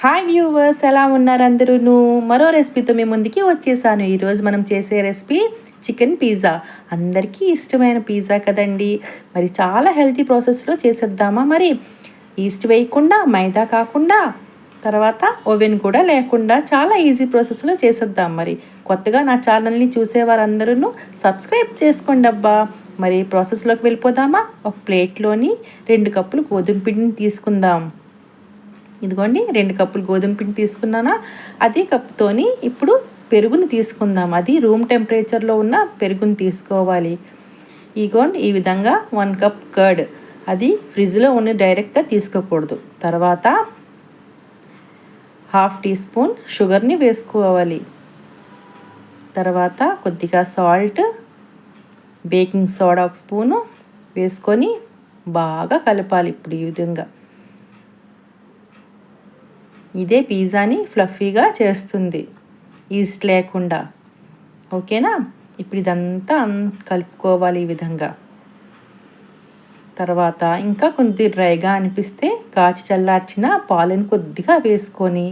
Hi viewers, ఎలా ఉన్నారు అందరూను? మరో రెసిపీతో మీ ముందుకి వచ్చేసాను. ఈరోజు మనం చేసే రెసిపీ చికెన్ పిజ్జా. అందరికీ ఇష్టమైన పిజ్జా కదండి. మరి చాలా హెల్తీ ప్రాసెస్లో చేసేద్దామా? మరి ఈస్ట్ వేయకుండా, మైదా కాకుండా, తర్వాత ఓవెన్ కూడా లేకుండా చాలా ఈజీ ప్రాసెస్లో చేసేద్దాం. మరి కొత్తగా నా ఛానల్ని చూసేవారందరూ సబ్స్క్రైబ్ చేసుకోండి అబ్బా. మరి ప్రాసెస్లోకి వెళ్ళిపోదామా? ఒక ప్లేట్లోని 2 కప్పులు గోధుమ పిండిని తీసుకుందాం. ఇదిగోండి 2 కప్పులు గోధుమ పిండి తీసుకున్నానా, అదే కప్పుతోని ఇప్పుడు పెరుగుని తీసుకుందాం. అది రూమ్ టెంపరేచర్లో ఉన్న పెరుగుని తీసుకోవాలి. ఇగోండి ఈ విధంగా 1 కప్ కర్డ్, అది ఫ్రిడ్జ్లో ఉన్న డైరెక్ట్గా తీసుకోకూడదు. తర్వాత 1/2 టీ స్పూన్ షుగర్ని వేసుకోవాలి. తర్వాత కొద్దిగా సాల్ట్, బేకింగ్ సోడా 1 స్పూను వేసుకొని బాగా కలపాలి. ఇప్పుడు ఈ విధంగా ఇదే పిజ్జాని ఫ్లఫీగా చేస్తుంది, ఈస్ట్ లేకుండా. ఓకేనా? ఇప్పుడు ఇదంతా కలుపుకోవాలి ఈ విధంగా. తర్వాత ఇంకా కొంచెం డ్రైగా అనిపిస్తే కాచి చల్లార్చిన పాలను కొద్దిగా వేసుకొని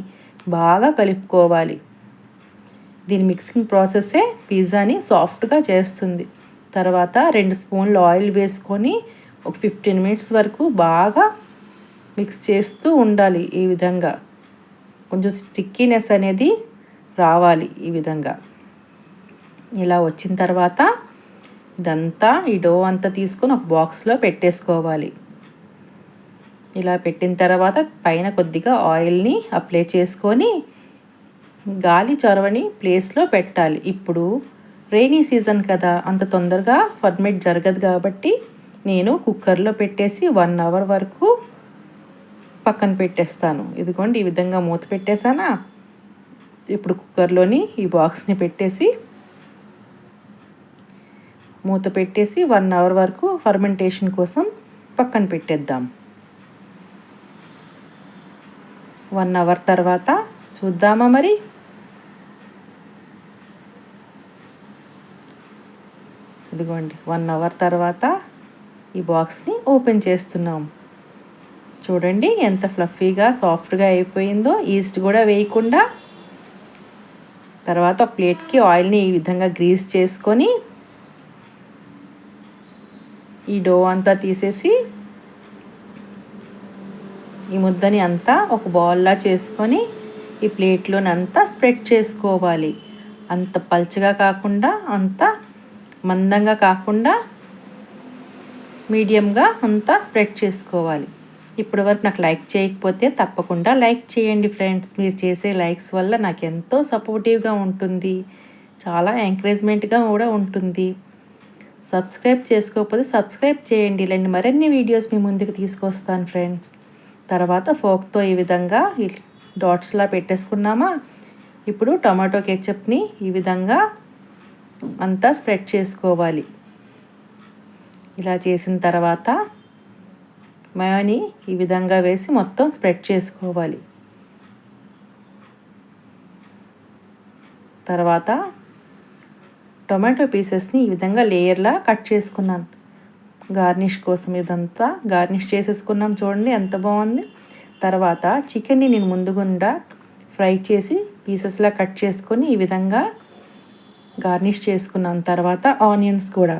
బాగా కలుపుకోవాలి. దీని మిక్సింగ్ ప్రాసెసే పిజ్జాని సాఫ్ట్గా చేస్తుంది. తర్వాత 2 స్పూన్లు ఆయిల్ వేసుకొని ఒక 15 మినిట్స్ వరకు బాగా మిక్స్ చేస్తూ ఉండాలి. ఈ విధంగా కొంచెం స్టిక్కీనెస్ అనేది రావాలి. ఈ విధంగా ఇలా వచ్చిన తర్వాత ఇదంతా ఈ డో అంతా తీసుకొని ఒక బాక్స్లో పెట్టేసుకోవాలి. ఇలా పెట్టిన తర్వాత పైన కొద్దిగా ఆయిల్ని అప్లై చేసుకొని గాలి చొరవని ప్లేస్లో పెట్టాలి. ఇప్పుడు రైనీ సీజన్ కదా, అంత తొందరగా ఫర్మెంట్ జరగదు కాబట్టి నేను కుక్కర్లో పెట్టేసి 1 అవర్ వరకు పక్కన పెట్టేస్తాను. ఇదిగోండి ఈ విధంగా మూత పెట్టేసానా. ఇప్పుడు కుక్కర్లోని ఈ బాక్స్ని పెట్టేసి మూత పెట్టేసి 1 అవర్ వరకు ఫర్మెంటేషన్ కోసం పక్కన పెట్టేద్దాం. 1 అవర్ తర్వాత చూద్దామా మరి. ఇదిగోండి 1 అవర్ తర్వాత ఈ బాక్స్ని ఓపెన్ చేస్తున్నాం. చూడండి ఎంత ఫ్లఫీగా సాఫ్ట్గా అయిపోయిందో, ఈస్ట్ కూడా వేయకుండా. తర్వాత ఒక ప్లేట్కి ఆయిల్ని ఈ విధంగా గ్రీస్ చేసుకొని ఈ డో అంతా తీసేసి ఈ ముద్దని అంతా ఒక బౌల్లా చేసుకొని ఈ ప్లేట్లోనంతా స్ప్రెడ్ చేసుకోవాలి. అంత పల్చగా కాకుండా, అంత మందంగా కాకుండా, మీడియంగా అంతా స్ప్రెడ్ చేసుకోవాలి. ఇప్పటి వరకు నాకు లైక్ చేయకపోతే తప్పకుండా లైక్ చేయండి ఫ్రెండ్స్. మీరు చేసే లైక్స్ వల్ల నాకు ఎంతో సపోర్టివ్గా ఉంటుంది, చాలా ఎంకరేజ్మెంట్గా కూడా ఉంటుంది. సబ్స్క్రైబ్ చేసుకోకపోతే సబ్స్క్రైబ్ చేయండి. ఇలాంటి మరిన్ని వీడియోస్ మీ ముందుకు తీసుకొస్తాను ఫ్రెండ్స్. తర్వాత ఫోక్తో ఈ విధంగా డాట్స్లా పెట్టేసుకున్నామా. ఇప్పుడు టమాటో కెచప్ని ఈ విధంగా అంతా స్ప్రెడ్ చేసుకోవాలి. ఇలా చేసిన తర్వాత మయోని ఈ విధంగా వేసి మొత్తం స్ప్రెడ్ చేసుకోవాలి. తర్వాత టొమాటో పీసెస్ని ఈ విధంగా లేయర్లా కట్ చేసుకున్నాను గార్నిష్ కోసం. ఇదంతా గార్నిష్ చేసేసుకున్నాం. చూడండి ఎంత బాగుంది. తర్వాత చికెన్ని నేను ముందుగుండా ఫ్రై చేసి పీసెస్లా కట్ చేసుకొని ఈ విధంగా గార్నిష్ చేసుకున్నాను. తర్వాత ఆనియన్స్ కూడా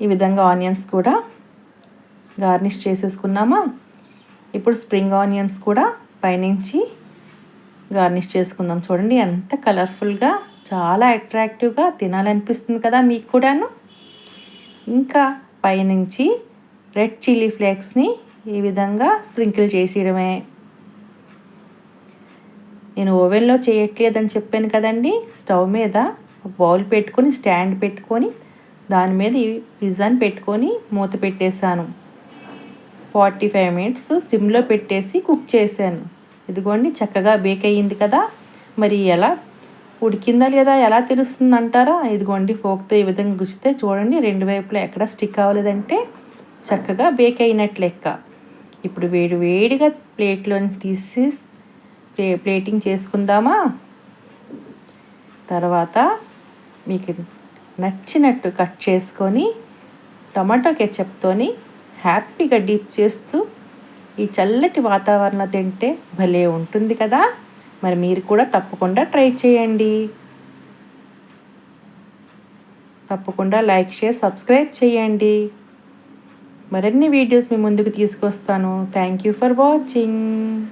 ఈ విధంగా ఆనియన్స్ కూడా గార్నిష్ చేసేసుకున్నామా. ఇప్పుడు స్ప్రింగ్ ఆనియన్స్ కూడా పైనుంచి గార్నిష్ చేసుకుందాం. చూడండి ఎంత కలర్ఫుల్గా, చాలా అట్రాక్టివ్గా తినాలనిపిస్తుంది కదా మీకు కూడాను. ఇంకా పైనుంచి రెడ్ చిల్లీ ఫ్లేక్స్ని ఈ విధంగా స్ప్రింకిల్ చేసేయడమే. నేను ఓవెన్లో చేయట్లేదని చెప్పాను కదండి. స్టవ్ మీద ఒక బౌల్ పెట్టుకొని, స్టాండ్ పెట్టుకొని, దాని మీద ఈ పిజ్జాని పెట్టుకొని మూత పెట్టేశాను. 45 మినిట్స్ సిమ్లో పెట్టేసి కుక్ చేశాను. ఇదిగోండి చక్కగా బేక్ అయ్యింది కదా. మరి ఎలా ఉడికిందా లేదా ఎలా తెలుస్తుంది అంటారా? ఇదిగోండి ఫోక్తో ఈ విధంగా గుచ్చితే చూడండి 2 వైపులా ఎక్కడ స్టిక్ అవ్వలేదంటే చక్కగా బేక్ అయినట్లు లెక్క. ఇప్పుడు వేడిగా ప్లేట్లోని తీసి ప్లేటింగ్ చేసుకుందామా. తర్వాత మీకు నచ్చినట్టు కట్ చేసుకొని టమాటో కెచప్తోని హ్యాపీగా డిప్ చేస్తూ ఈ చల్లటి వాతావరణం తింటే భలే ఉంటుంది కదా. మరి మీరు కూడా తప్పకుండా ట్రై చేయండి. తప్పకుండా లైక్, షేర్, సబ్స్క్రైబ్ చేయండి. మరిన్ని వీడియోస్ మీ ముందుకు తీసుకొస్తాను. Thank you for watching.